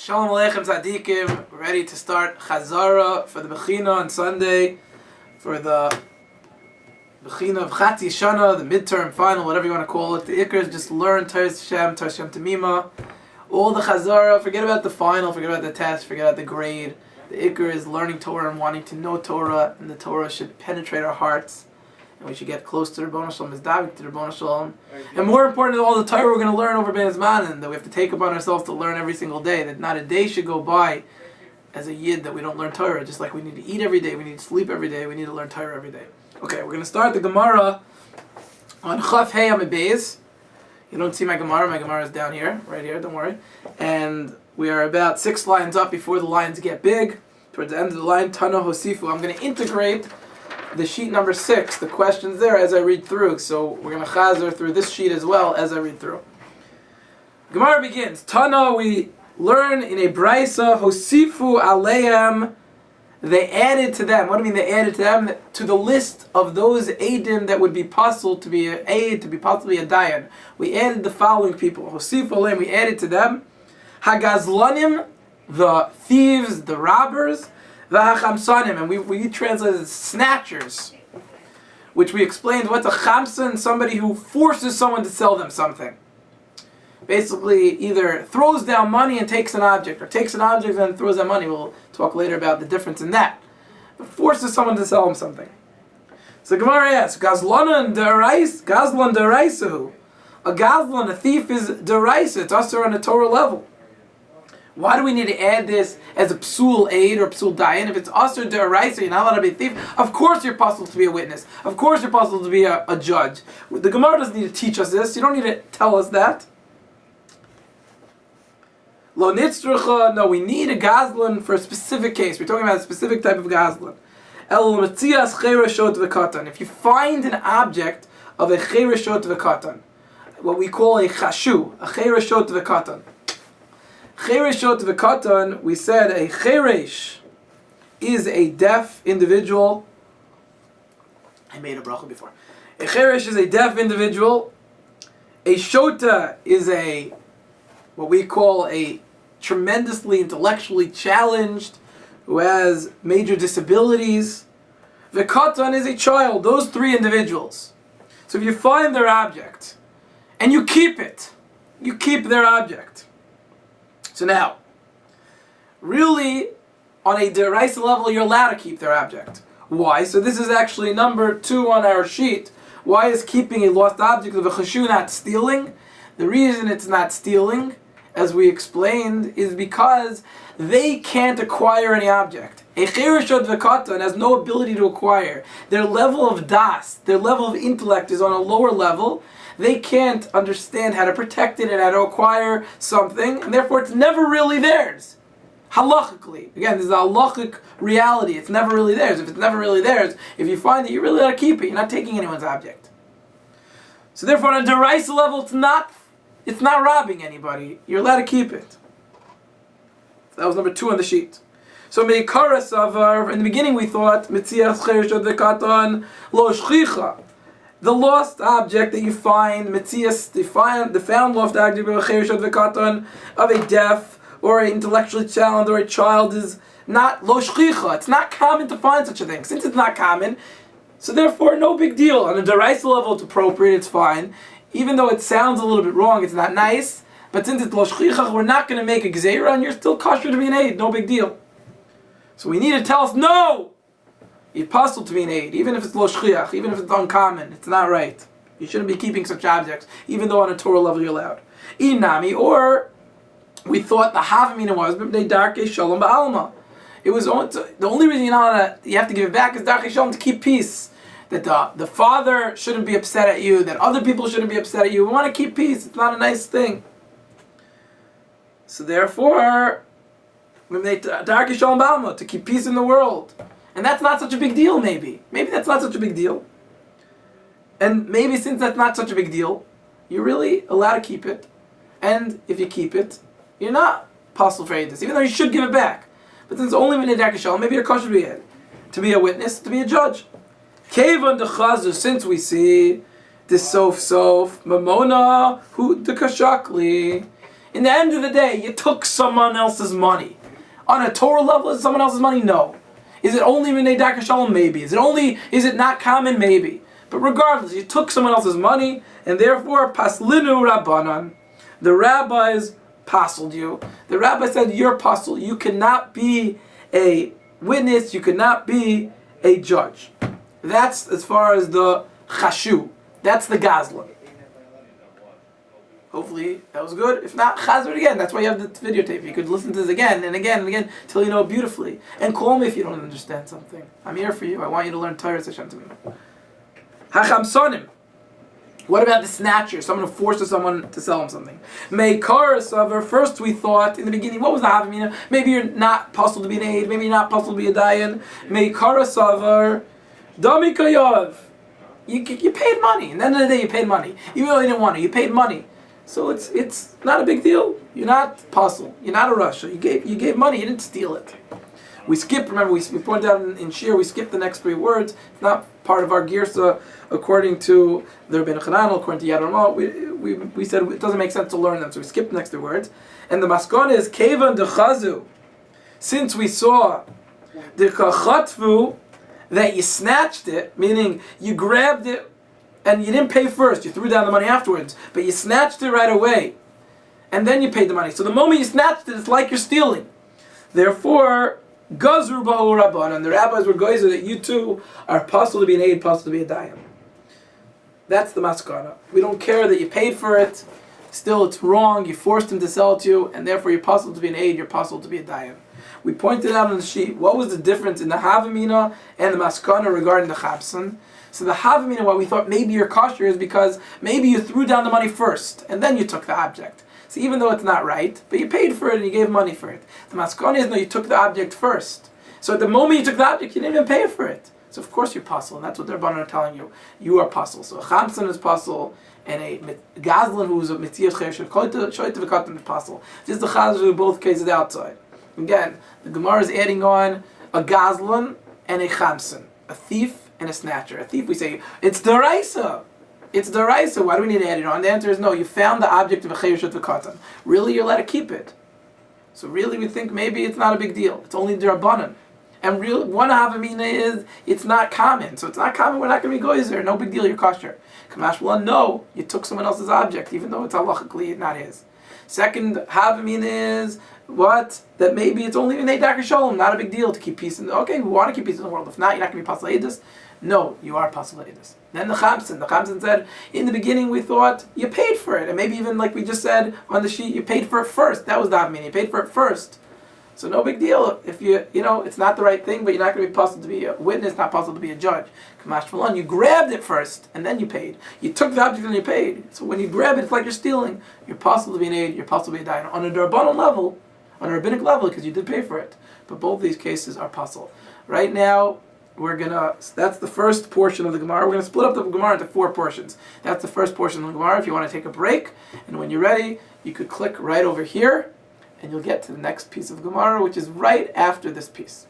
Shalom Aleichem Tzadikim, ready to start Chazara for the Bechina on Sunday, for the Bechina of Chatzi Shana, the midterm final, whatever you want to call it. The Iker is just learn Teres Hashem, Teres Hashem Tamima. All the Chazara, forget about the final, forget about the test, forget about the grade. The Iker is learning Torah and wanting to know Torah, and the Torah should penetrate our hearts. And we should get close to Rabbanu Shalom, as David to Rabbanu Shalom. And more important than all the Torah we're going to learn over Ben Zmanin, that we have to take upon ourselves to learn every single day, that not a day should go by as a Yid that we don't learn Torah. Just like we need to eat every day, we need to sleep every day, we need to learn Torah every day. Okay, we're going to start the Gemara on Chaf Hey Amid Beis. You don't see my Gemara is down here, right here, don't worry. And we are about 6 lines up before the lines get big. Towards the end of the line, Tana Hosifu. I'm going to integrate the sheet number 6, the questions there as I read through. So we're going to chazer through this sheet as well as I read through. Gemara begins. Tana, we learn in a Braisa, Hosifu Aleim, they added to them. What do you mean they added to them? To the list of those Eidim that would be possible to be an Eid, to be possibly a Dayan. We added the following people. Hosifu Aleim, we added to them. Hagazlanim, the thieves, the robbers. V'hachamsanim, and we translated snatchers, which we explained what's a chamsan, somebody who forces someone to sell them something. Basically, either throws down money and takes an object, or takes an object and throws down money. We'll talk later about the difference in that. But forces someone to sell them something. So Gemara asks, Gazlan deraisahu. A gazlan, a thief, is deraisa. It's also on a Torah level. Why do we need to add this as a psul aid or psul dayan? If it's asur deraisa, you're not allowed to be a thief. Of course you're possible to be a witness. Of course you're possible to be a judge. The Gemara doesn't need to teach us this. You don't need to tell us that. Lo nitzrucha, no, we need a gazlan for a specific case. We're talking about a specific type of gazlan. El matzias cheirashot v'katan. If you find an object of a cheirashot v'katan, what we call a chashu, a cheirashot v'katan. Chereshot v'katan, we said a cheresh is a deaf individual. I made a bracha before. A cheresh is a deaf individual. A shota is what we call a tremendously intellectually challenged, who has major disabilities. V'katan is a child. Those 3 individuals. So if you find their object, and you keep it, you keep their object. So now, really, on a deraisa level, you're allowed to keep their object. Why? So this is actually number 2 on our sheet. Why is keeping a lost object of a chashu not stealing? The reason it's not stealing, as we explained, is because they can't acquire any object. A chereshot v'katan has no ability to acquire. Their level of das, their level of intellect is on a lower level. They can't understand how to protect it and how to acquire something, and therefore it's never really theirs. Halachically. Again, this is a halachic reality. It's never really theirs. If it's never really theirs, if you find it, you really got to keep it. You're not taking anyone's object. So therefore, on a deraisa level, it's not robbing anybody. You're allowed to keep it. So that was number 2 on the sheet. So meikara savar, in the beginning we thought, mitzias chereshot v'katan lo shchicha. The lost object that you find, Metzias, the found lost object of a deaf or an intellectually challenged or a child is not lo shchicha. It's not common to find such a thing. Since it's not common, so therefore no big deal. On a deraisa level it's appropriate, it's fine. Even though it sounds a little bit wrong, it's not nice. But since it's lo shchicha, we're not going to make a gzeira and you're still kosher to be an aid, no big deal. So we need to tell us, no! It's possible to be an aid, even if it's lo shchiach, even if it's uncommon, it's not right. You shouldn't be keeping such objects, even though on a Torah level you're allowed. Inami, or we thought the havamina was b'nei darkei shalom ba'alma. It was the only reason you have to give it back is darkei shalom, to keep peace. That the father shouldn't be upset at you, that other people shouldn't be upset at you. We want to keep peace. It's not a nice thing. So therefore, darkei shalom ba'alma, to keep peace in the world. And that's not such a big deal, maybe. Maybe that's not such a big deal. And maybe since that's not such a big deal, you're really allowed to keep it. And if you keep it, you're not possible for this, even though you should give it back. But since it's only b'nei darkei shalom, maybe you're kosher to be a witness, to be a judge. Kevan dechazu, since we see this sof mamona hu dekashakli, In the end of the day, you took someone else's money. On a Torah level, is it someone else's money? No. Is it only Minei Daka Shalom? Maybe. Is it not common? Maybe. But regardless, you took someone else's money, and therefore, Paslinu Rabbanan. The rabbis passled you. The rabbi said, you're pasul. You cannot be a witness. You cannot be a judge. That's as far as the chashu. That's the gazlan. Hopefully that was good. If not, chazar it again. That's why you have the videotape. You could listen to this again and again and again till you know it beautifully. And call me if you don't understand something. I'm here for you. I want you to learn Torah Hashem to me. Hachamsonim. What about the snatcher? Someone who forces someone to sell him something. Meikar savar. First we thought in the beginning, what was the havamina? Maybe you're not possible to be an aid. Maybe you're not possible to be a dayan. Meikar savar. Dami kayav. You paid money. At the end of the day, you paid money. Even though you didn't want it, you paid money. So it's not a big deal. You're not puzzle. You're not a Russia. You gave money. You didn't steal it. We skipped. Remember, we pointed out in Shir. We skipped the next 3 words. It's not part of our girsa according to the Rabbi Cohen, according to Yad Ramah. We said it doesn't make sense to learn them, so we skipped the next 3 words. And the maskon is kevan dechazu. Since we saw the kachatvu that you snatched it, meaning you grabbed it. And you didn't pay first, you threw down the money afterwards, but you snatched it right away. And then you paid the money. So the moment you snatched it, it's like you're stealing. Therefore, Gazru Bahu Rabban, and the rabbis were goyzer that you too are possible to be an aid, possible to be a dayan. That's the maskana. We don't care that you paid for it, still it's wrong, you forced him to sell it to you, and therefore you're possible to be an aid, you're possible to be a dayan. We pointed out on the sheet, what was the difference in the havamina and the maskana regarding the chabsan? So the havamina, why we thought maybe you're kosher, is because maybe you threw down the money first, and then you took the object. So even though it's not right, but you paid for it and you gave money for it. The maskana is, no, you took the object first. So at the moment you took the object, you didn't even pay for it. So of course you're pasul, and that's what the Rabbanan are telling you. You are pasul. So a chamsan is pasul, and a gazlan who's a mitzias cheresh shoyte v'katan is pasul. This is the chazar in both cases outside. Again, the Gemara is adding on a gazlan and a chamsan, a thief and a snatcher. A thief, we say, it's deraisa. It's deraisa. Why do we need to add it on? The answer is no. You found the object of a cheresh v'katan. Really, you're allowed to keep it. So really, we think maybe it's not a big deal. It's only derabanan. And real one havamina is it's not common. So it's not common. We're not going to be goyzer. No big deal. You're kosher. Kamash one, no. You took someone else's object, even though it's halachically not his. Second havamina is what? That maybe it's only Minei Daka Shalom. Not a big deal to keep peace in. Okay, we want to keep peace in the world. If not, you're not going to be pasul edus. No, you are pasul edus. Then the chamsan said, in the beginning we thought you paid for it, and maybe even like we just said on the sheet, you paid for it first. That was the havamina. You paid for it first. So no big deal if it's not the right thing, but you're not going to be possible to be a witness, not possible to be a judge. Kamash Malon, you grabbed it first, and then you paid. You took the object and you paid. So when you grab it, it's like you're stealing. You're possible to be an aid, you're possible to be a dayan. On a Darbanon level, on a rabbinic level, because you did pay for it. But both these cases are possible. Right now, that's the first portion of the Gemara. We're going to split up the Gemara into 4 portions. That's the first portion of the Gemara. If you want to take a break, and when you're ready, you could click right over here, and you'll get to the next piece of Gemara, which is right after this piece.